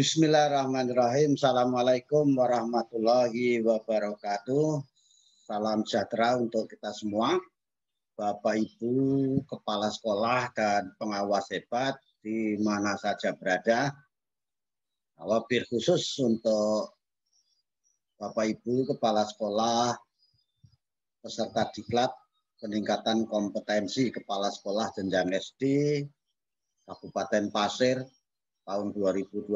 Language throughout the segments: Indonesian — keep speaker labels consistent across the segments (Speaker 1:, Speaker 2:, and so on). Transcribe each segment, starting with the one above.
Speaker 1: Bismillahirrahmanirrahim. Assalamualaikum warahmatullahi wabarakatuh. Salam sejahtera untuk kita semua. Bapak, Ibu, Kepala Sekolah, dan pengawas hebat di mana saja berada. Wabil khusus untuk Bapak, Ibu, Kepala Sekolah, peserta diklat peningkatan kompetensi Kepala Sekolah jenjang SD Kabupaten Pasir tahun 2020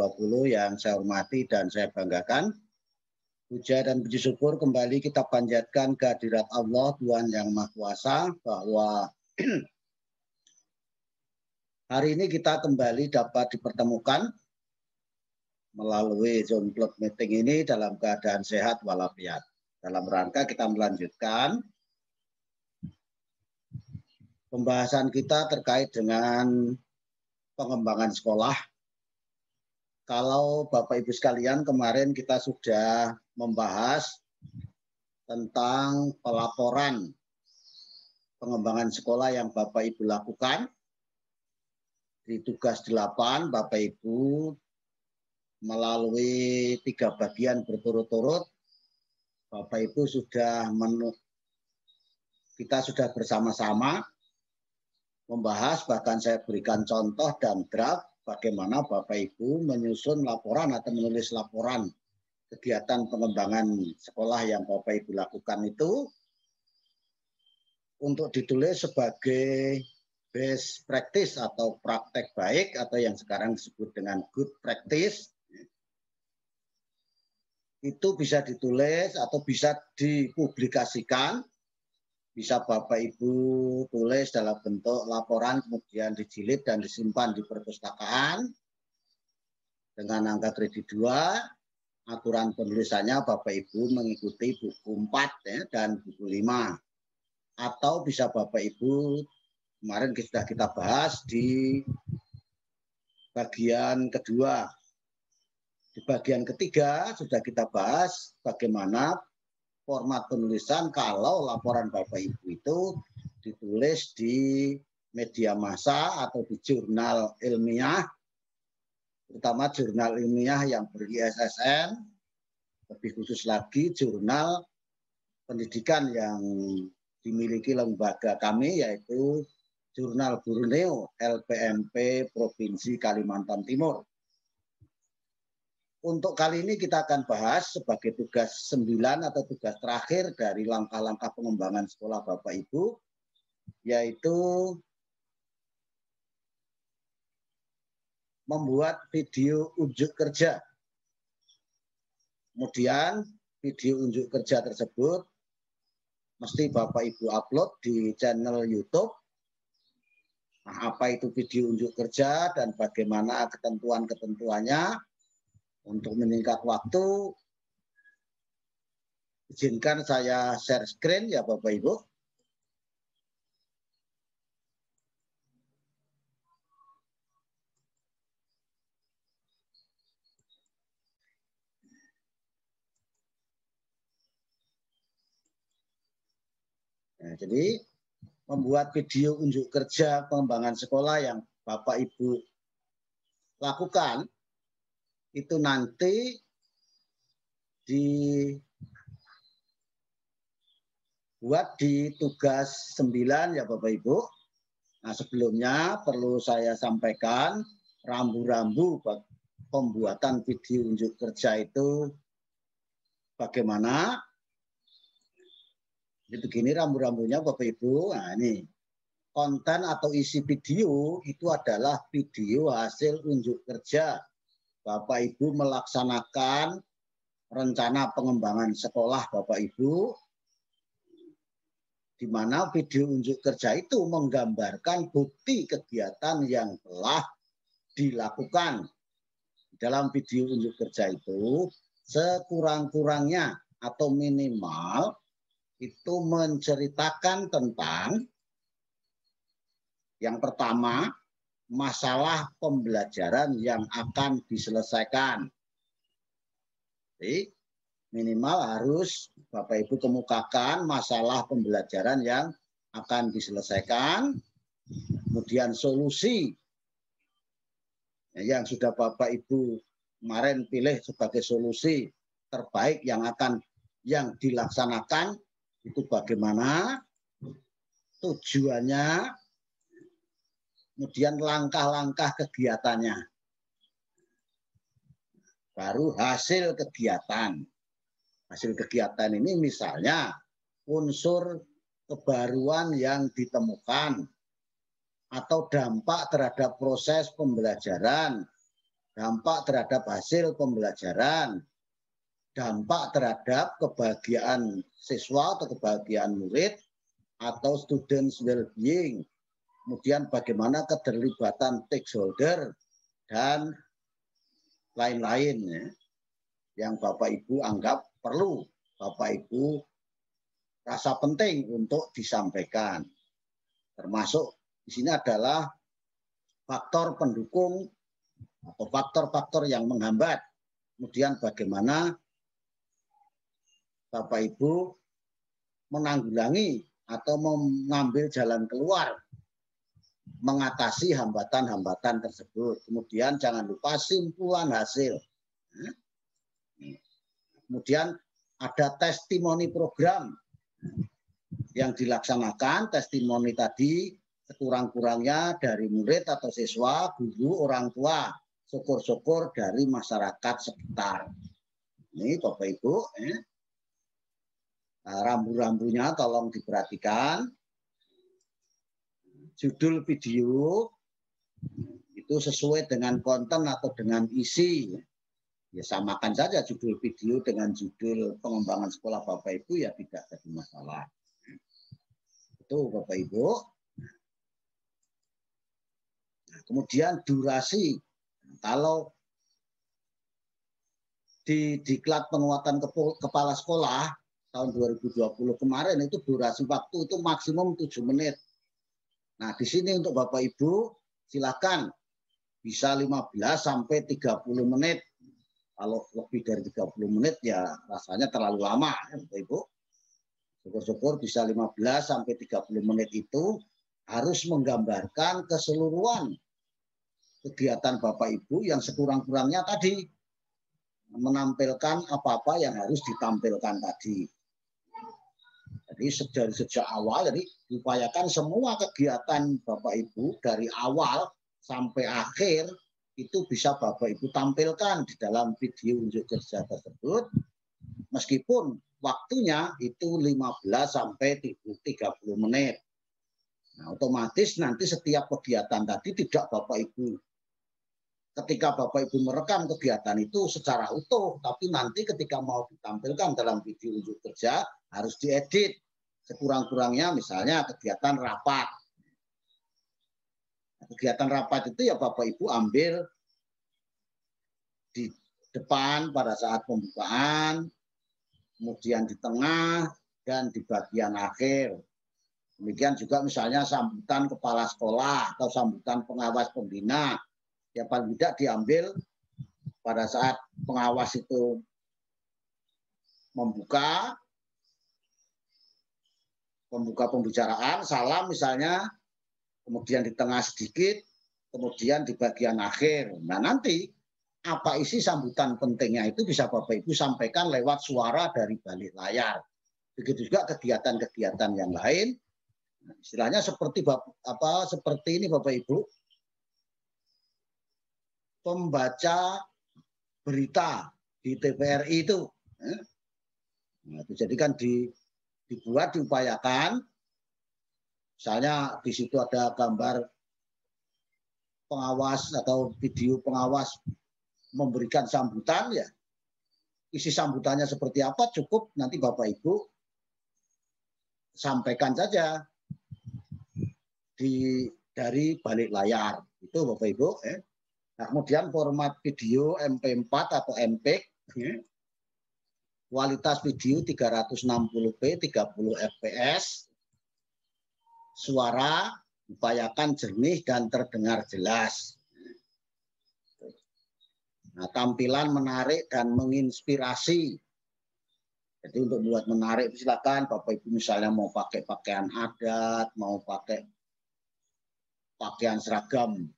Speaker 1: yang saya hormati dan saya banggakan. Puja dan puji syukur kembali kita panjatkan kehadirat Allah Tuhan Yang Maha Kuasa bahwa hari ini kita kembali dapat dipertemukan melalui Zoom Club Meeting ini dalam keadaan sehat walafiat. Dalam rangka kita melanjutkan pembahasan kita terkait dengan pengembangan sekolah. Kalau Bapak Ibu sekalian, kemarin kita sudah membahas tentang pelaporan pengembangan sekolah yang Bapak Ibu lakukan. Di tugas 8, Bapak Ibu melalui 3 bagian berturut-turut, Bapak Ibu kita sudah bersama-sama membahas, bahkan saya berikan contoh dan draft bagaimana Bapak Ibu menyusun laporan atau menulis laporan kegiatan pengembangan sekolah yang Bapak Ibu lakukan itu untuk ditulis sebagai best practice atau praktek baik atau yang sekarang disebut dengan good practice. Itu bisa ditulis atau bisa dipublikasikan. Bisa Bapak Ibu tulis dalam bentuk laporan, kemudian dijilid dan disimpan di perpustakaan dengan angka kredit 2. Aturan penulisannya Bapak Ibu mengikuti buku 4 dan buku 5. Atau bisa Bapak Ibu, kemarin sudah kita bahas di bagian kedua. Di bagian ketiga sudah kita bahas bagaimana format penulisan kalau laporan Bapak Ibu itu ditulis di media massa atau di jurnal ilmiah, terutama jurnal ilmiah yang ber-ISSN, lebih khusus lagi jurnal pendidikan yang dimiliki lembaga kami yaitu Jurnal Borneo LPMP Provinsi Kalimantan Timur. Untuk kali ini kita akan bahas sebagai tugas 9 atau tugas terakhir dari langkah-langkah pengembangan sekolah Bapak Ibu, yaitu membuat video unjuk kerja. Kemudian video unjuk kerja tersebut mesti Bapak Ibu upload di channel YouTube. Nah, apa itu video unjuk kerja dan bagaimana ketentuan-ketentuannya? Untuk menyingkat waktu, izinkan saya share screen ya Bapak Ibu. Nah, jadi membuat video unjuk kerja pengembangan sekolah yang Bapak Ibu lakukan itu nanti dibuat di tugas 9 ya Bapak Ibu. Nah, sebelumnya perlu saya sampaikan rambu-rambu pembuatan video unjuk kerja itu bagaimana. Jadi begini rambu-rambunya Bapak Ibu. Nah, ini konten atau isi video itu adalah video hasil unjuk kerja Bapak Ibu melaksanakan rencana pengembangan sekolah Bapak Ibu, di mana video unjuk kerja itu menggambarkan bukti kegiatan yang telah dilakukan. Dalam video unjuk kerja itu sekurang-kurangnya atau minimal itu menceritakan tentang yang pertama, masalah pembelajaran yang akan diselesaikan. Jadi minimal harus Bapak Ibu kemukakan masalah pembelajaran yang akan diselesaikan, kemudian solusi yang sudah Bapak Ibu kemarin pilih sebagai solusi terbaik yang dilaksanakan itu bagaimana tujuannya, kemudian langkah-langkah kegiatannya, baru hasil kegiatan. Hasil kegiatan ini misalnya unsur kebaruan yang ditemukan atau dampak terhadap proses pembelajaran, dampak terhadap hasil pembelajaran, dampak terhadap kebahagiaan siswa atau kebahagiaan murid atau students well-being, kemudian bagaimana keterlibatan stakeholder dan lain-lain ya, yang Bapak Ibu anggap perlu Bapak Ibu rasa penting untuk disampaikan. Termasuk di sini adalah faktor pendukung atau faktor-faktor yang menghambat. Kemudian bagaimana Bapak Ibu menanggulangi atau mengambil jalan keluar mengatasi hambatan-hambatan tersebut. Kemudian jangan lupa simpulan hasil. Kemudian ada testimoni program yang dilaksanakan. Testimoni tadi sekurang-kurangnya dari murid atau siswa, guru, orang tua, syukur-syukur dari masyarakat sekitar. Ini Bapak Ibu, rambu-rambunya tolong diperhatikan. Judul video itu sesuai dengan konten atau dengan isi. Ya samakan saja judul video dengan judul pengembangan sekolah Bapak Ibu, ya tidak jadi masalah. Itu Bapak Ibu. Nah, kemudian durasi. Kalau di diklat penguatan kepala sekolah tahun 2020 kemarin itu durasi waktu itu maksimum 7 menit. Nah, di sini untuk Bapak Ibu silakan bisa 15 sampai 30 menit. Kalau lebih dari 30 menit ya rasanya terlalu lama ya Bapak Ibu. Syukur-syukur bisa 15 sampai 30 menit itu harus menggambarkan keseluruhan kegiatan Bapak Ibu yang sekurang-kurangnya tadi menampilkan apa-apa yang harus ditampilkan tadi. Jadi dari sejak awal, jadi diupayakan semua kegiatan Bapak Ibu dari awal sampai akhir itu bisa Bapak Ibu tampilkan di dalam video unjuk kerja tersebut, meskipun waktunya itu 15 sampai 30 menit. Nah, otomatis nanti setiap kegiatan tadi tidak Bapak Ibu, ketika Bapak Ibu merekam kegiatan itu secara utuh, tapi nanti ketika mau ditampilkan dalam video unjuk kerja harus diedit. Sekurang-kurangnya misalnya kegiatan rapat. Kegiatan rapat itu ya Bapak Ibu ambil di depan pada saat pembukaan, kemudian di tengah, dan di bagian akhir. Demikian juga misalnya sambutan kepala sekolah atau sambutan pengawas pembina. Ya paling tidak diambil pada saat pengawas itu membuka pembicaraan, salam misalnya, kemudian di tengah sedikit, kemudian di bagian akhir. Nah nanti apa isi sambutan pentingnya itu bisa Bapak Ibu sampaikan lewat suara dari balik layar. Begitu juga kegiatan-kegiatan yang lain. Nah, istilahnya seperti seperti ini Bapak Ibu, pembaca berita di TVRI itu. Nah, itu jadi kan dibuat, diupayakan. Misalnya di situ ada gambar pengawas atau video pengawas memberikan sambutan, ya isi sambutannya seperti apa cukup nanti Bapak Ibu sampaikan saja dari balik layar. Itu Bapak Ibu. Nah, kemudian format video MP4 atau MPEG, kualitas video 360p 30 fps, suara upayakan jernih dan terdengar jelas. Nah, tampilan menarik dan menginspirasi. Jadi untuk buat menarik silakan Bapak Ibu misalnya mau pakai pakaian adat, mau pakai pakaian seragam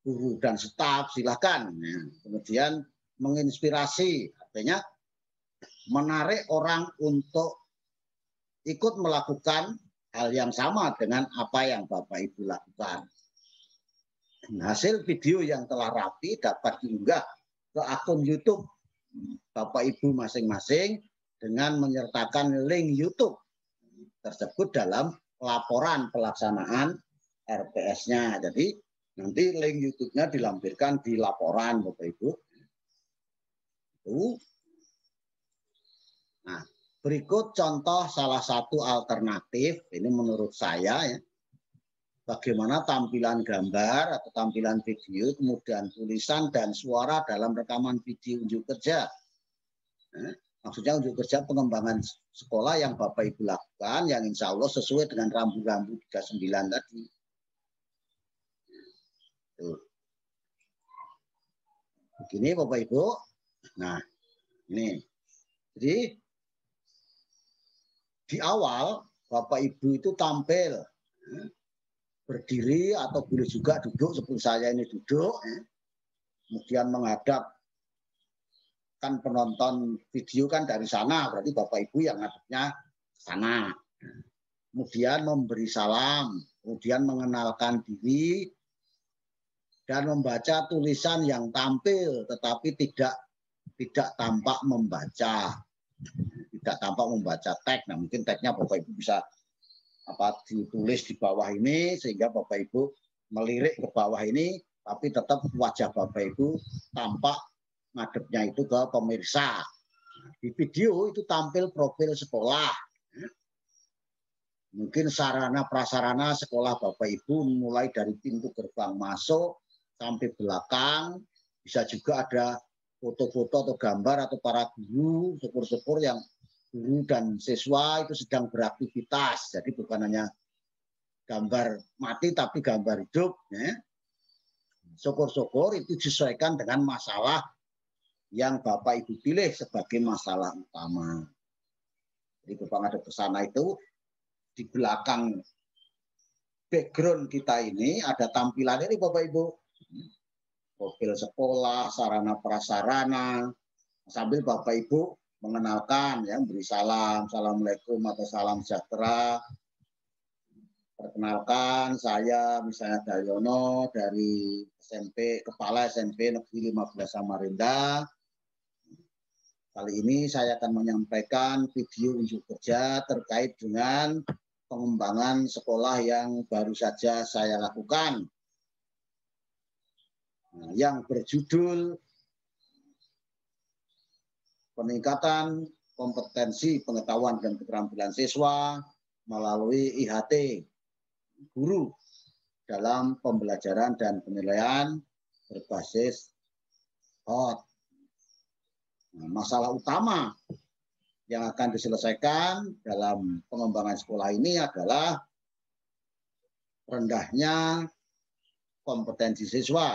Speaker 1: guru dan staf silakan. Nah, kemudian menginspirasi, artinya menarik orang untuk ikut melakukan hal yang sama dengan apa yang Bapak Ibu lakukan. Hasil video yang telah rapi dapat diunggah ke akun YouTube Bapak Ibu masing-masing dengan menyertakan link YouTube tersebut dalam laporan pelaksanaan RPS-nya. Jadi nanti link YouTube-nya dilampirkan di laporan Bapak Ibu. Nah, berikut contoh salah satu alternatif, ini menurut saya ya, bagaimana tampilan gambar atau tampilan video, kemudian tulisan dan suara dalam rekaman video unjuk kerja. Nah, maksudnya unjuk kerja pengembangan sekolah yang Bapak Ibu lakukan, yang insya Allah sesuai dengan rambu-rambu 39 tadi. Tuh. Begini Bapak Ibu. Nah, ini. Jadi di awal Bapak Ibu itu tampil berdiri atau boleh juga duduk seperti saya ini duduk, kemudian menghadap, kan penonton video kan dari sana, berarti Bapak Ibu yang ngadepnya ke sana. Kemudian memberi salam, kemudian mengenalkan diri dan membaca tulisan yang tampil tetapi tidak tampak membaca. Tidak tampak membaca teks. Nah, mungkin teksnya Bapak Ibu bisa ditulis di bawah ini sehingga Bapak Ibu melirik ke bawah ini, tapi tetap wajah Bapak Ibu tampak ngadepnya itu ke pemirsa. Di video itu tampil profil sekolah. Mungkin sarana prasarana sekolah Bapak Ibu mulai dari pintu gerbang masuk sampai belakang. Bisa juga ada foto-foto atau gambar atau para guru, syukur-syukur yang guru dan siswa itu sedang beraktivitas. Jadi bukan hanya gambar mati tapi gambar hidup. Syukur-syukur itu disesuaikan dengan masalah yang Bapak Ibu pilih sebagai masalah utama. Jadi Bapak ngadep ke sana itu di belakang background kita ini ada tampilan ini Bapak Ibu. Profil sekolah, sarana prasarana, sambil Bapak Ibu mengenalkan, ya, beri salam, assalamualaikum atau salam sejahtera. Perkenalkan, saya misalnya Daryono dari SMP, Kepala SMP Negeri 15 Samarinda. Kali ini saya akan menyampaikan video unjuk kerja terkait dengan pengembangan sekolah yang baru saja saya lakukan. Yang berjudul peningkatan kompetensi pengetahuan dan keterampilan siswa melalui IHT guru dalam pembelajaran dan penilaian berbasis HOT. Masalah utama yang akan diselesaikan dalam pengembangan sekolah ini adalah rendahnya kompetensi siswa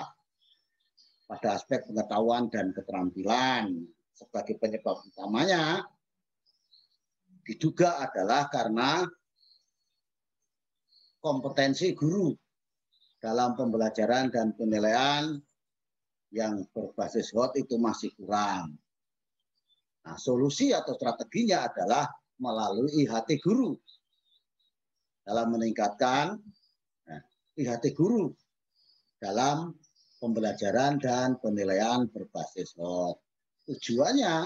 Speaker 1: pada aspek pengetahuan dan keterampilan. Sebagai penyebab utamanya diduga adalah karena kompetensi guru dalam pembelajaran dan penilaian yang berbasis HOT itu masih kurang. Nah, solusi atau strateginya adalah melalui IHT guru dalam meningkatkan IHT guru dalam pembelajaran dan penilaian berbasis HOT. Tujuannya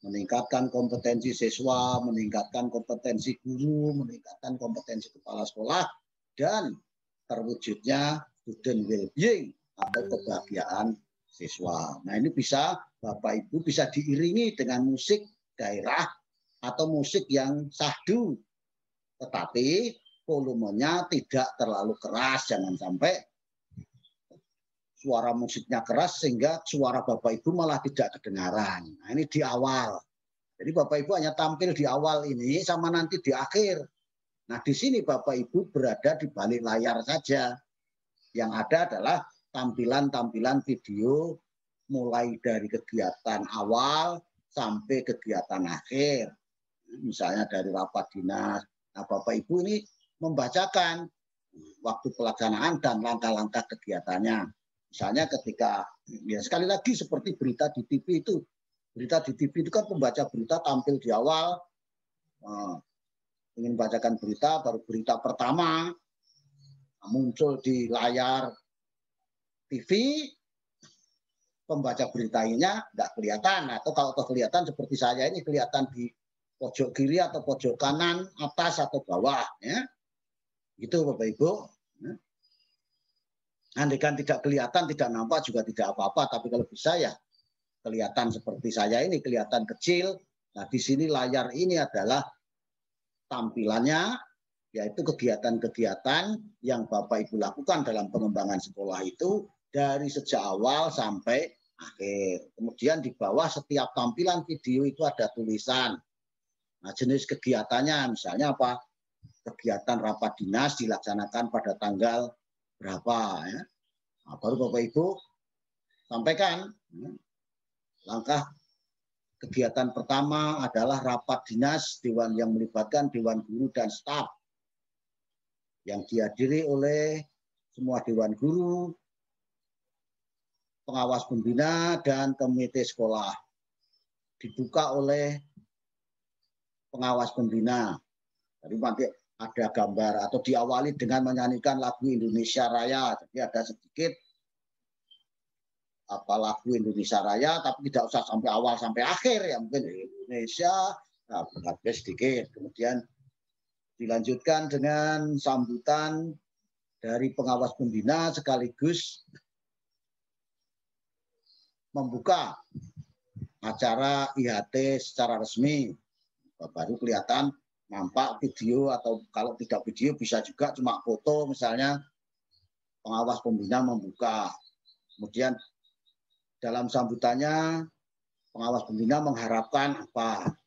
Speaker 1: meningkatkan kompetensi siswa, meningkatkan kompetensi guru, meningkatkan kompetensi kepala sekolah, dan terwujudnya student well-being atau kebahagiaan siswa. Nah, ini bisa Bapak Ibu bisa diiringi dengan musik daerah atau musik yang syahdu, tetapi volumenya tidak terlalu keras, jangan sampai suara musiknya keras sehingga suara Bapak Ibu malah tidak kedengaran. Nah, ini di awal. Jadi Bapak Ibu hanya tampil di awal ini sama nanti di akhir. Nah, di sini Bapak Ibu berada di balik layar saja. Yang ada adalah tampilan-tampilan video mulai dari kegiatan awal sampai kegiatan akhir. Misalnya dari rapat dinas. Nah, Bapak Ibu ini membacakan waktu pelaksanaan dan langkah-langkah kegiatannya. Misalnya ketika, ya sekali lagi seperti berita di TV itu. Berita di TV itu kan pembaca berita tampil di awal, ingin membacakan berita, baru berita pertama muncul di layar TV, pembaca beritanya nggak kelihatan. Atau kalau kelihatan seperti saya ini kelihatan di pojok kiri atau pojok kanan, atas atau bawah. Ya. Gitu Bapak Ibu. Andaikan tidak kelihatan, tidak nampak juga tidak apa-apa. Tapi kalau bisa ya kelihatan seperti saya ini, kelihatan kecil. Nah di sini layar ini adalah tampilannya, yaitu kegiatan-kegiatan yang Bapak Ibu lakukan dalam pengembangan sekolah itu dari sejak awal sampai akhir. Kemudian di bawah setiap tampilan video itu ada tulisan. Nah, jenis kegiatannya misalnya apa? Kegiatan rapat dinas dilaksanakan pada tanggal berapa. Ya. Nah, baru Bapak Ibu sampaikan. Langkah kegiatan pertama adalah rapat dinas dewan yang melibatkan dewan guru dan staf yang dihadiri oleh semua dewan guru, pengawas pembina, dan komite sekolah. Dibuka oleh pengawas pembina. Jadi nanti ada gambar atau diawali dengan menyanyikan lagu Indonesia Raya. Jadi ada sedikit lagu Indonesia Raya, tapi tidak usah sampai awal sampai akhir ya, mungkin Indonesia, nah, sedikit. Kemudian dilanjutkan dengan sambutan dari pengawas pembina sekaligus membuka acara IHT secara resmi. Baru kelihatan nampak video, atau kalau tidak video bisa juga cuma foto, misalnya pengawas pembina membuka. Kemudian dalam sambutannya pengawas pembina mengharapkan apa.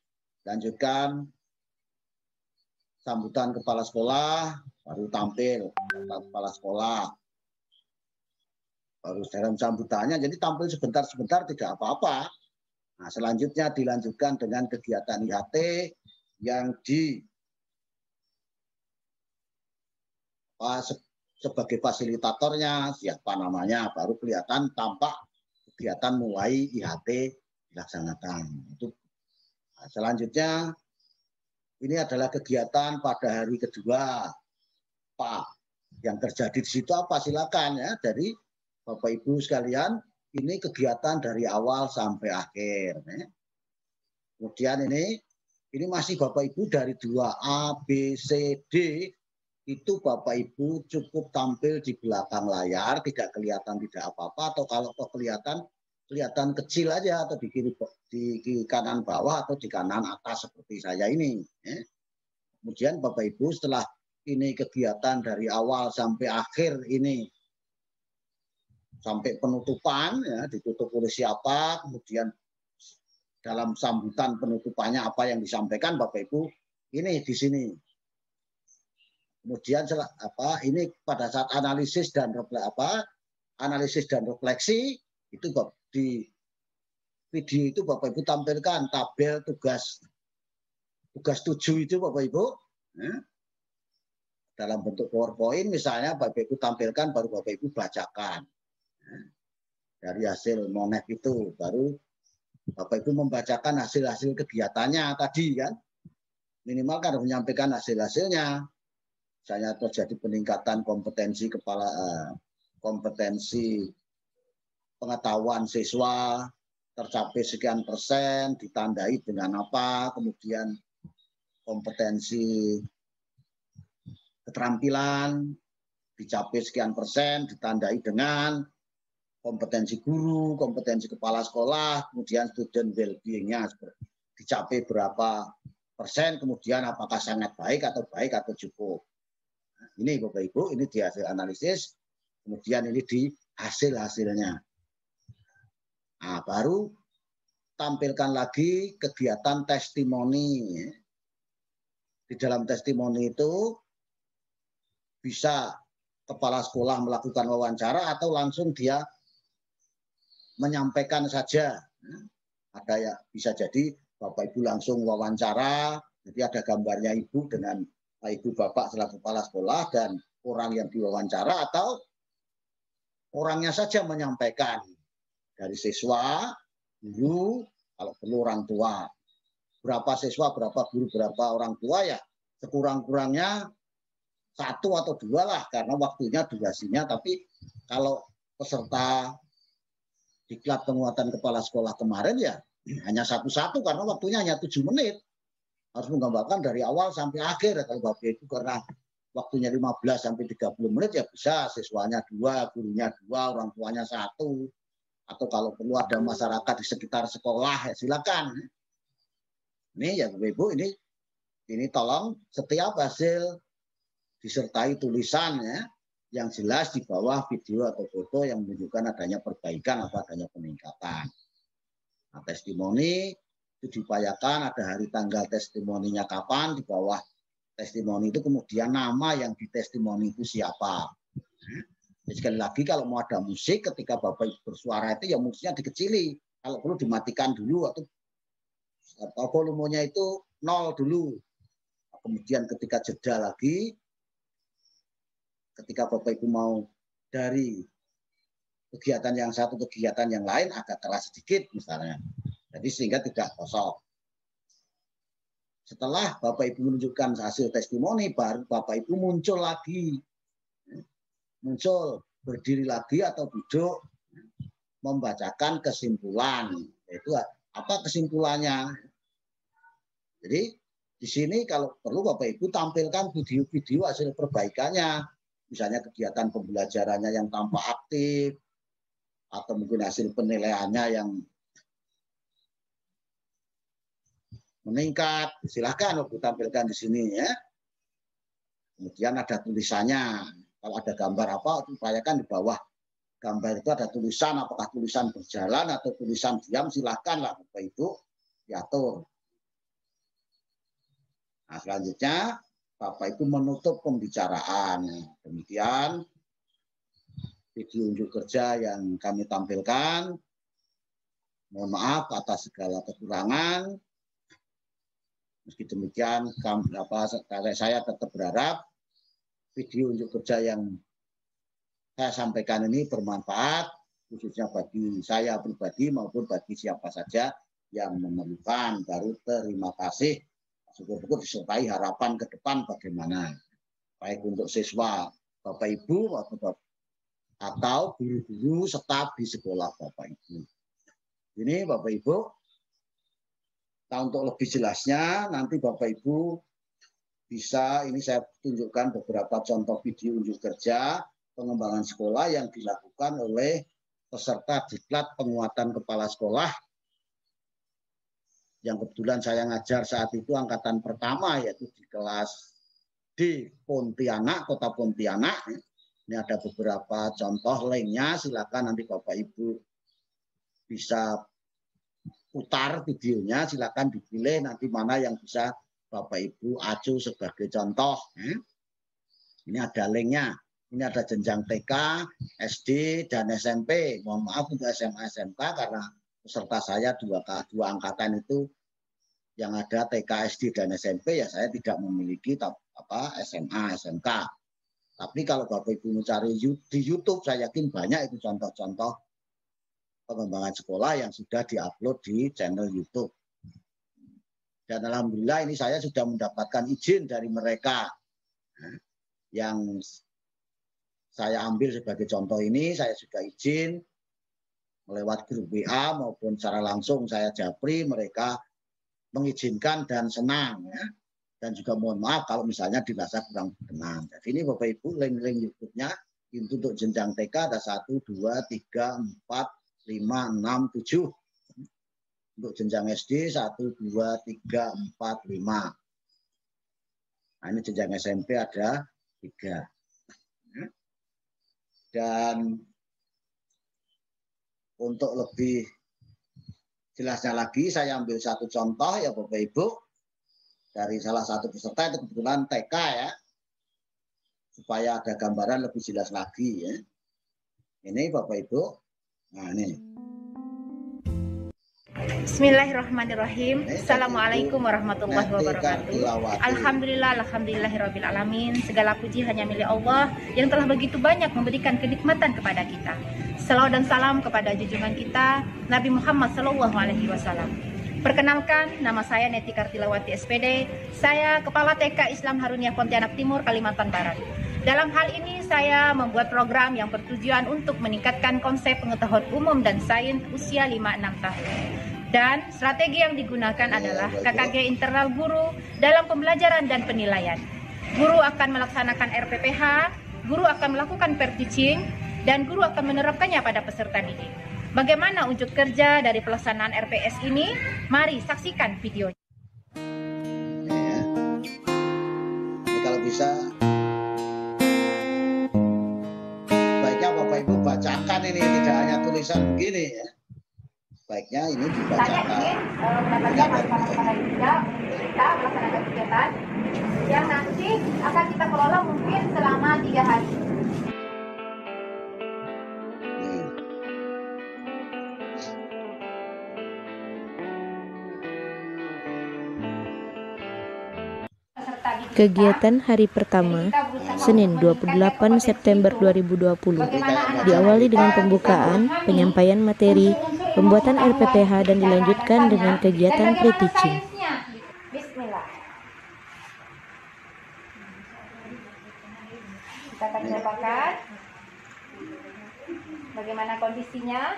Speaker 1: Lanjutkan sambutan kepala sekolah, baru tampil kepala sekolah. Baru dalam sambutannya, jadi tampil sebentar-sebentar tidak apa-apa. Nah, selanjutnya dilanjutkan dengan kegiatan IHT yang sebagai fasilitatornya, siapa namanya, baru kelihatan tampak kegiatan mulai IHT dilaksanakan. Nah, selanjutnya ini adalah kegiatan pada hari kedua. Pak, yang terjadi di situ apa? Silakan ya, dari Bapak Ibu sekalian, ini kegiatan dari awal sampai akhir. Ya. Kemudian ini masih Bapak Ibu dari 2A, B, C, D, itu Bapak Ibu cukup tampil di belakang layar, tidak kelihatan tidak apa-apa, atau kalau kelihatan kecil aja, atau di kiri kanan bawah atau di kanan atas seperti saya ini. Ya. Kemudian Bapak Ibu setelah ini kegiatan dari awal sampai akhir ini, sampai penutupan, ya, ditutup oleh siapa, kemudian dalam sambutan penutupannya apa yang disampaikan Bapak Ibu, ini di sini. Kemudian ini pada saat analisis dan refleksi itu di video itu Bapak Ibu tampilkan tabel tugas 7 itu Bapak Ibu. Ya. Dalam bentuk PowerPoint misalnya Bapak Ibu tampilkan, baru Bapak Ibu bacakan. Dari hasil monef itu baru Bapak Ibu membacakan hasil-hasil kegiatannya tadi kan. Minimal kan harus menyampaikan hasil-hasilnya. Misalnya terjadi peningkatan kompetensi pengetahuan siswa tercapai sekian persen, ditandai dengan apa, kemudian kompetensi keterampilan dicapai sekian persen, ditandai dengan kompetensi guru, kompetensi kepala sekolah, kemudian student well-being-nya dicapai berapa persen, kemudian apakah sangat baik atau cukup. Nah, ini Bapak Ibu, ini di hasil analisis, kemudian ini di hasil-hasilnya. Nah, baru tampilkan lagi kegiatan testimoni. Di dalam testimoni itu bisa kepala sekolah melakukan wawancara atau langsung dia menyampaikan saja. Ada ya, bisa jadi Bapak Ibu langsung wawancara, jadi ada gambarnya Ibu dengan Ibu Bapak selaku kepala sekolah dan orang yang diwawancara, atau orangnya saja menyampaikan. Dari siswa, guru, kalau perlu orang tua. Berapa siswa, berapa guru, berapa orang tua ya sekurang-kurangnya 1 atau 2 lah karena waktunya durasinya. Tapi kalau peserta diklat penguatan kepala sekolah kemarin ya hanya 1 karena waktunya hanya 7 menit. Harus menggambarkan dari awal sampai akhir. Kalau Bapak Ibu karena waktunya 15 sampai 30 menit ya bisa siswanya 2, gurunya 2, orang tuanya 1. Atau kalau perlu ada masyarakat di sekitar sekolah ya silakan. Ini ya Bapak Ibu ini tolong setiap hasil disertai tulisan ya yang jelas di bawah video atau foto yang menunjukkan adanya perbaikan atau adanya peningkatan. Nah, testimoni itu diupayakan ada hari tanggal testimoninya kapan, di bawah testimoni itu kemudian nama yang ditestimoni itu siapa. Jadi sekali lagi kalau mau ada musik ketika Bapak Ibu bersuara itu ya musiknya dikecili. Kalau perlu dimatikan dulu atau volumenya itu 0 dulu. Kemudian ketika jeda lagi, ketika Bapak Ibu mau dari kegiatan yang satu kegiatan yang lain agak telat sedikit misalnya. Jadi sehingga tidak kosong. Setelah Bapak Ibu menunjukkan hasil testimoni, baru Bapak Ibu muncul lagi. Muncul, berdiri lagi atau duduk, membacakan kesimpulan. Yaitu apa kesimpulannya? Jadi di sini kalau perlu Bapak Ibu tampilkan video-video hasil perbaikannya. Misalnya kegiatan pembelajarannya yang tampak aktif, atau mungkin hasil penilaiannya yang meningkat, silahkan Bapak tampilkan di sini ya. Kemudian ada tulisannya, kalau ada gambar apa, upayakan di bawah gambar itu ada tulisan, apakah tulisan berjalan atau tulisan diam, silahkanlah Bapak Ibu diatur. Nah selanjutnya Bapak Ibu menutup pembicaraan. Demikian video unjuk kerja yang kami tampilkan. Mohon maaf atas segala kekurangan. Meski demikian, saya tetap berharap video unjuk kerja yang saya sampaikan ini bermanfaat, khususnya bagi saya pribadi maupun bagi siapa saja yang memerlukan. Baru terima kasih, syukur-syukur disertai harapan ke depan bagaimana, baik untuk siswa Bapak Ibu atau guru-guru staf di sekolah Bapak Ibu. Ini Bapak Ibu. Nah, untuk lebih jelasnya nanti Bapak Ibu bisa, ini saya tunjukkan beberapa contoh video unjuk kerja pengembangan sekolah yang dilakukan oleh peserta diklat penguatan kepala sekolah yang kebetulan saya ngajar saat itu angkatan pertama, yaitu di kelas di Pontianak, Kota Pontianak. Ini ada beberapa contoh lainnya, silakan nanti Bapak Ibu bisa putar videonya, silakan dipilih nanti mana yang bisa Bapak Ibu acu sebagai contoh. Ini ada linknya. Ini ada jenjang TK, SD, dan SMP. Mohon maaf untuk SMA, SMK karena peserta saya dua angkatan itu yang ada TK, SD, dan SMP ya saya tidak memiliki SMA, SMK. Tapi kalau Bapak Ibu mencari di YouTube, saya yakin banyak itu contoh-contoh pengembangan sekolah yang sudah diupload di channel YouTube. Dan alhamdulillah ini saya sudah mendapatkan izin dari mereka yang saya ambil sebagai contoh ini, saya sudah izin lewat grup WA maupun secara langsung saya japri, mereka mengizinkan dan senang ya. Dan juga mohon maaf kalau misalnya dirasa kurang berkenan. Jadi ini Bapak Ibu link-link YouTube-nya untuk jenjang TK ada 1, 2, 3, 4, 5, 6, 7. Untuk jenjang SD 1, 2, 3, 4, 5. Nah ini jenjang SMP ada 3. Dan untuk lebih jelasnya lagi saya ambil satu contoh ya Bapak Ibu dari salah satu peserta, itu kebetulan TK ya, supaya ada gambaran lebih jelas lagi ya. Ini Bapak Ibu, nah ini
Speaker 2: Bismillahirrahmanirrahim. Assalamualaikum warahmatullahi wabarakatuh. Alhamdulillahirabbil alamin. Segala puji hanya milik Allah yang telah begitu banyak memberikan kenikmatan kepada kita. Salawat dan salam kepada junjungan kita Nabi Muhammad SAW. Perkenalkan, nama saya Neti Kartilawati SPD. Saya Kepala TK Islam Harunia Pontianak Timur, Kalimantan Barat. Dalam hal ini saya membuat program yang bertujuan untuk meningkatkan konsep pengetahuan umum dan sains usia 5-6 tahun. Dan strategi yang digunakan adalah KKG internal guru dalam pembelajaran dan penilaian. Guru akan melaksanakan RPPH, guru akan melakukan pair teaching, dan guru akan menerapkannya pada peserta didik. Bagaimana unjuk kerja dari pelaksanaan RPS ini? Mari saksikan videonya.
Speaker 1: Jadi kalau bisa, baiknya Bapak Ibu bacakan ini, tidak hanya tulisan begini ya. Baiknya ini dibacakan.
Speaker 2: Saya ingin mendapatkan pada kita melaksanakan kegiatan yang nanti akan kita kelola mungkin selama 3 hari.
Speaker 3: Kegiatan hari pertama, Senin 28 September 2020, diawali dengan pembukaan, penyampaian materi, pembuatan RPPH, dan dilanjutkan dengan kegiatan pre-teaching.
Speaker 2: Bismillah. Kita akan mencobakan bagaimana kondisinya.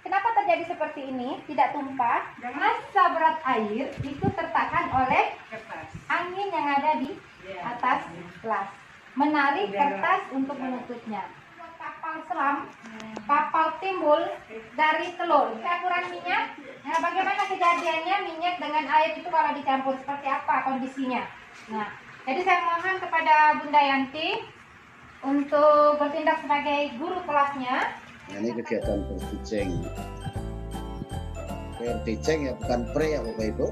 Speaker 2: Kenapa terjadi seperti ini? Tidak tumpah. Massa berat air itu tertahan oleh angin yang ada di atas gelas. Menarik kertas untuk menutupnya. Kapal selam, kapal timbul dari telur. Campuran minyak. Nah, bagaimana kejadiannya minyak dengan air itu kalau dicampur seperti apa kondisinya? Nah, jadi saya mohon kepada Bunda Yanti untuk bertindak sebagai guru kelasnya.
Speaker 1: Nah, ini kegiatan pre-teaching. Pre-teaching ya, bukan pre ya Bapak Ibu.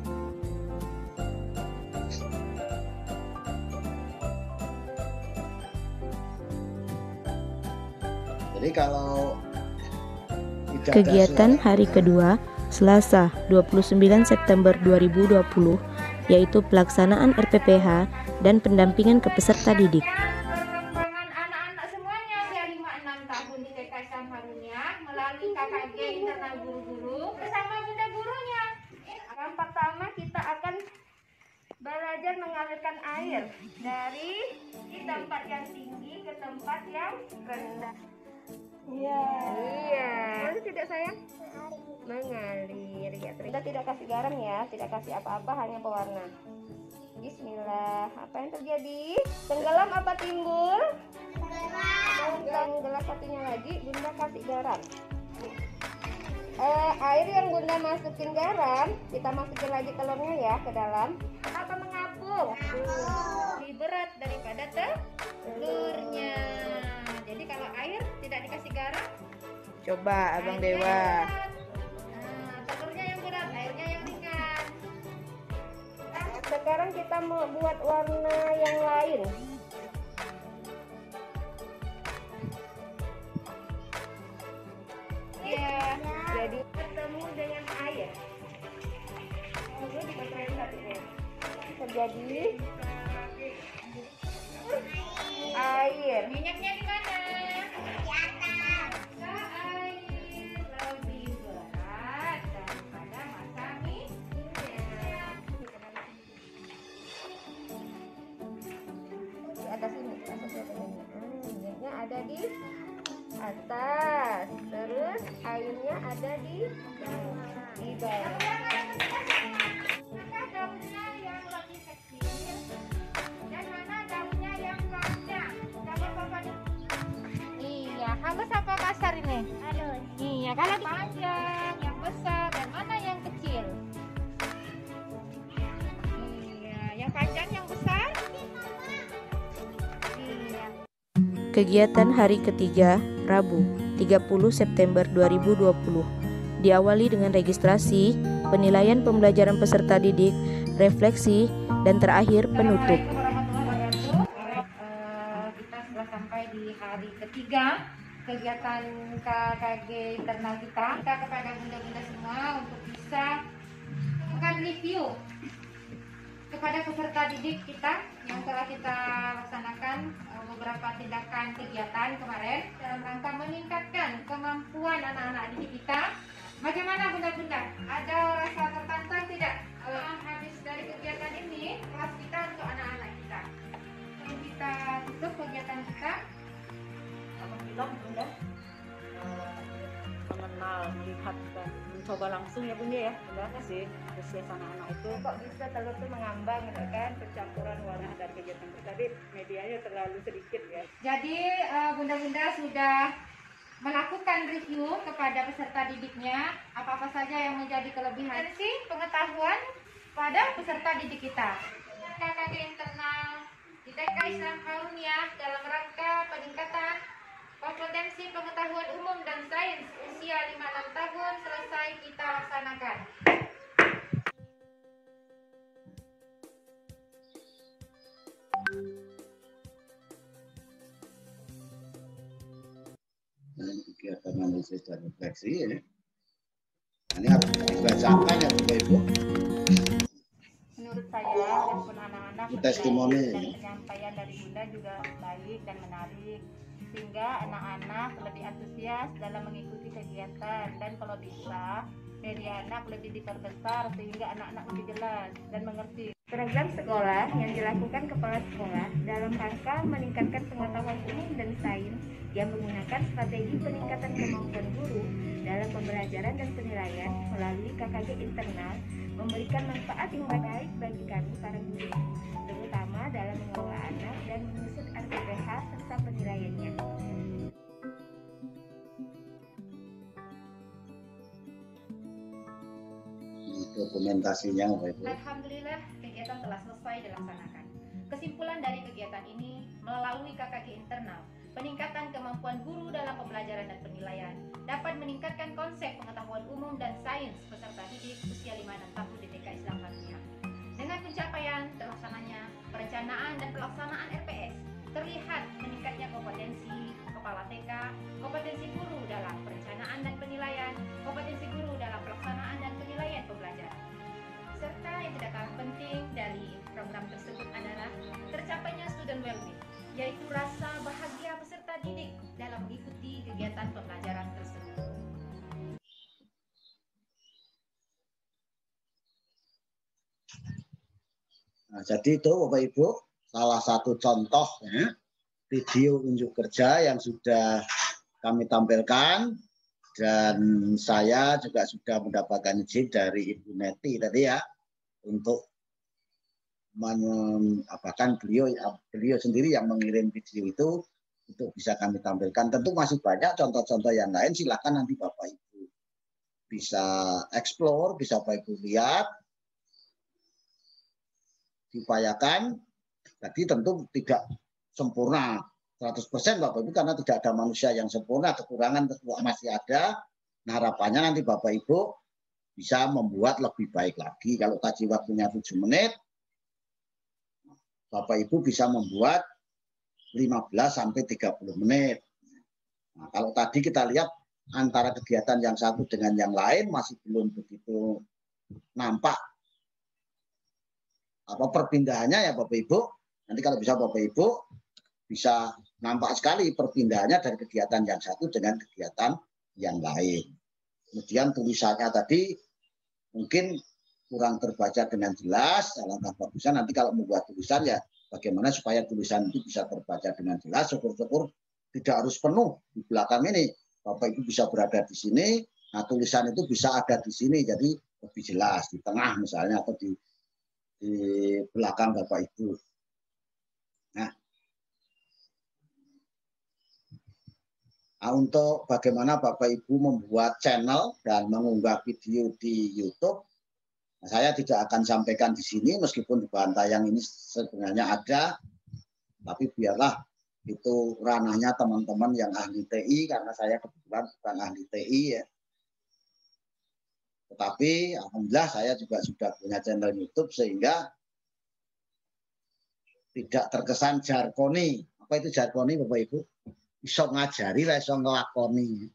Speaker 1: Jadi kalau
Speaker 3: kegiatan hari kedua, Selasa 29 September 2020, yaitu pelaksanaan RPPH dan pendampingan ke peserta didik.
Speaker 2: Melalui KKG internal guru-guru bersama bunda gurunya. Yang pertama kita akan belajar mengalirkan air dari tempat yang tinggi ke tempat yang rendah. Iya. Boleh tidak sayang? Mengalir ya. Kita tidak kasih garam ya, tidak kasih apa-apa, hanya pewarna. Bismillah. Apa yang terjadi? Tenggelam apa timbul? Tenggelam satunya lagi, Bunda kasih garam. Air yang Bunda masukin garam, kita masukin lagi telurnya ya ke dalam. Apa mengapung? Lebih berat daripada telurnya. Jadi kalau air tidak dikasih garam,
Speaker 3: coba Abang Dewa.
Speaker 2: Telurnya yang berat, airnya yang ringan. Sekarang kita mau buat warna yang lain. Ya, jadi bertemu dengan air. Terjadi air. Minyaknya di mana? Di atas. Air lebih berat daripada massa minyak. Di atas ini, minyaknya ada di atas, terus airnya ada di bawah. Mana daunnya yang lebih kecil dan mana daunnya yang panjang? Coba Bapak. Iya, halus apa kasar ini? Halus. Iya, kalau panjang, yang besar dan mana yang kecil? Iya, yang panjang, yang besar? Iya.
Speaker 3: Kegiatan hari ketiga, Rabu 30 September 2020, diawali dengan registrasi, penilaian pembelajaran peserta didik, refleksi, dan terakhir penutup.
Speaker 2: Kita sudah sampai di hari ketiga kegiatan KKG internal kita. Kita kepada bunda-bunda semua untuk bisa melakukan review kepada peserta didik kita yang telah kita laksanakan beberapa tindakan kegiatan kemarin dalam rangka meningkatkan kemampuan anak-anak didik kita. Bagaimana bunda-bunda? Ada rasa tertantang tidak habis dari kegiatan ini kelas kita untuk anak-anak kita? Sebelum kita tutup kegiatan kita,
Speaker 4: alhamdulillah bunda mengenal, melihat dan mencoba langsung ya bunda ya. Bunda sih antusias anak-anak itu kok bisa telur itu mengambang gitu kan, percampuran warna dari kegiatan kita, tapi medianya terlalu sedikit ya.
Speaker 2: jadi bunda-bunda sudah melakukan review kepada peserta didiknya apa-apa saja yang menjadi kelebihan sih pengetahuan pada peserta didik kita. KKG internal di TK Islam Karunia dalam rangka peningkatan kompetensi pengetahuan umum dan sains usia 5-6 tahun selesai kita laksanakan.
Speaker 1: Kegiatan analisis dan refleksi ya. Ini harus dibacakan ya Bapak Ibu.
Speaker 2: Menurut saya respon anak-anak
Speaker 1: Testimoni
Speaker 2: dan penyampaian dari Bunda juga baik dan menarik, sehingga anak-anak lebih antusias dalam mengikuti kegiatan, dan kalau bisa media anak lebih diperbesar sehingga anak-anak lebih jelas dan mengerti. Program sekolah yang dilakukan kepala sekolah dalam rangka meningkatkan pengetahuan umum dan sains yang menggunakan strategi peningkatan kemampuan guru dalam pembelajaran dan penilaian melalui KKG internal memberikan manfaat yang baik bagi kami para guru, terutama dalam mengelola anak dan menyusun RPPH serta penilaiannya.
Speaker 1: Dokumentasinya Bapak Ibu.
Speaker 2: Alhamdulillah kegiatan telah selesai dilaksanakan. Kesimpulan dari kegiatan ini melalui KKG internal, peningkatan kemampuan guru dalam pembelajaran dan penilaian dapat meningkatkan konsep pengetahuan umum dan sains peserta didik usia 5-6 tahun di TK Islam Karunia. Dengan pencapaian terlaksananya perencanaan dan pelaksanaan RPS, terlihat meningkatnya kompetensi kepala TK, kompetensi guru dalam perencanaan dan penilaian, kompetensi guru dalam pelaksanaan dan penilaian pembelajaran. Serta yang tidak kalah penting dari program tersebut adalah tercapainya student well-being, yaitu rasa bahagia peserta didik dalam mengikuti kegiatan pembelajaran tersebut.
Speaker 1: Nah, jadi itu Bapak Ibu salah satu contoh ya, video unjuk kerja yang sudah kami tampilkan, dan saya juga sudah mendapatkan izin dari Ibu Neti tadi ya untuk mengapakan beliau sendiri yang mengirim video itu untuk bisa kami tampilkan. Tentu masih banyak contoh-contoh yang lain, silakan nanti Bapak Ibu bisa explore, bisa Bapak Ibu lihat, diupayakan. Jadi tentu tidak sempurna 100% Bapak Ibu karena tidak ada manusia yang sempurna, kekurangan masih ada. Nah, harapannya nanti Bapak Ibu bisa membuat lebih baik lagi. Kalau tadi waktunya 7 menit, Bapak Ibu bisa membuat 15 sampai 30 menit. Nah, kalau tadi kita lihat antara kegiatan yang satu dengan yang lain masih belum begitu nampak apa perpindahannya ya Bapak Ibu. Nanti kalau bisa Bapak Ibu bisa nampak sekali perpindahannya dari kegiatan yang satu dengan kegiatan yang lain. Kemudian tulisannya tadi mungkin kurang terbaca dengan jelas. Alangkah bagusnya nanti kalau membuat tulisan ya bagaimana supaya tulisan itu bisa terbaca dengan jelas. Syukur-syukur tidak harus penuh di belakang ini. Bapak Ibu bisa berada di sini. Nah, tulisan itu bisa ada di sini jadi lebih jelas di tengah misalnya atau di belakang Bapak Ibu. Nah, untuk bagaimana Bapak Ibu membuat channel dan mengunggah video di YouTube, saya tidak akan sampaikan di sini meskipun di bahan tayang ini sebenarnya ada, tapi biarlah itu ranahnya teman-teman yang ahli TI karena saya kebetulan bukan ahli TI ya. Tetapi alhamdulillah saya juga sudah punya channel YouTube sehingga tidak terkesan jargoni. Apa itu jargoni Bapak Ibu? Bisa ngajari, bisa ngelakoni.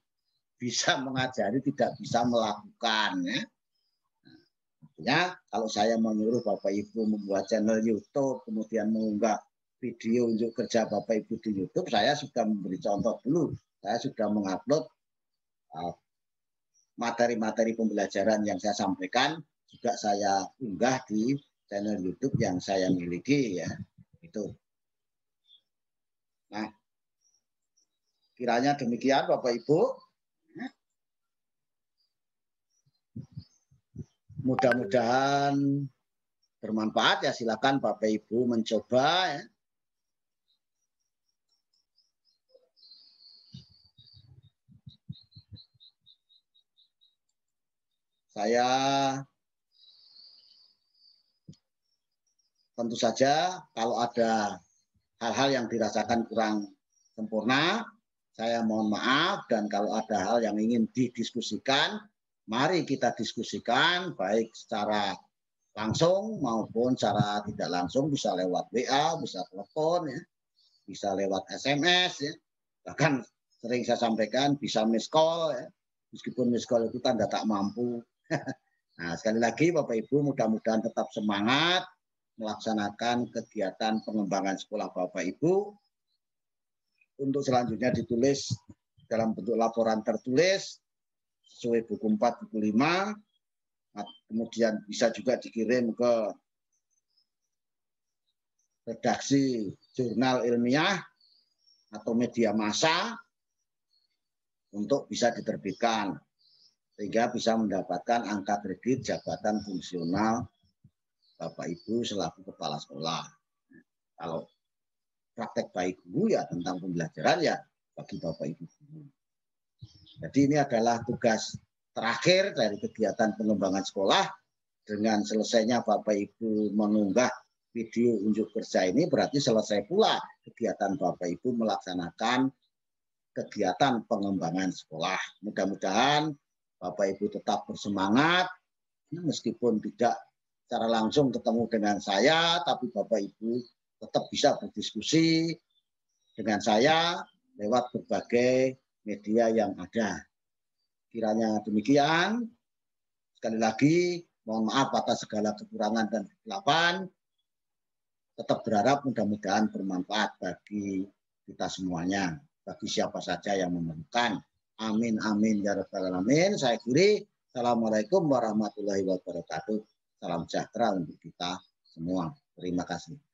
Speaker 1: Bisa mengajari, tidak bisa melakukan. Ya. Artinya kalau saya menyuruh Bapak Ibu membuat channel YouTube, kemudian mengunggah video unjuk kerja Bapak Ibu di YouTube, saya sudah memberi contoh dulu. Saya sudah mengupload materi-materi pembelajaran yang saya sampaikan juga saya unggah di channel YouTube yang saya miliki ya. Itu. Nah, kiranya demikian Bapak Ibu. Mudah-mudahan bermanfaat ya, silakan Bapak Ibu mencoba ya. Saya tentu saja kalau ada hal-hal yang dirasakan kurang sempurna, saya mohon maaf, dan kalau ada hal yang ingin didiskusikan, mari kita diskusikan baik secara langsung maupun secara tidak langsung, bisa lewat WA, bisa telepon, ya, bisa lewat SMS, ya. Bahkan sering saya sampaikan bisa miss call, ya. Meskipun miss call itu tanda tak mampu. Nah, sekali lagi Bapak Ibu mudah-mudahan tetap semangat melaksanakan kegiatan pengembangan sekolah Bapak Ibu. Untuk selanjutnya ditulis dalam bentuk laporan tertulis sesuai buku 4, buku 5. Kemudian bisa juga dikirim ke redaksi jurnal ilmiah atau media massa untuk bisa diterbitkan. Sehingga bisa mendapatkan angka kredit jabatan fungsional Bapak Ibu selaku kepala sekolah. Kalau praktek baik guru ya tentang pembelajaran ya bagi Bapak Ibu guru. Jadi ini adalah tugas terakhir dari kegiatan pengembangan sekolah. Dengan selesainya Bapak Ibu mengunggah video unjuk kerja ini berarti selesai pula kegiatan Bapak Ibu melaksanakan kegiatan pengembangan sekolah. Mudah-mudahan Bapak Ibu tetap bersemangat meskipun tidak secara langsung ketemu dengan saya, tapi Bapak Ibu tetap bisa berdiskusi dengan saya lewat berbagai media yang ada. Kiranya demikian. Sekali lagi, mohon maaf atas segala kekurangan dan kesilapan. Tetap berharap mudah-mudahan bermanfaat bagi kita semuanya, bagi siapa saja yang memerlukan. Amin, amin, ya rabbal alamin. Saya akhiri. Assalamualaikum warahmatullahi wabarakatuh. Salam sejahtera untuk kita semua. Terima kasih.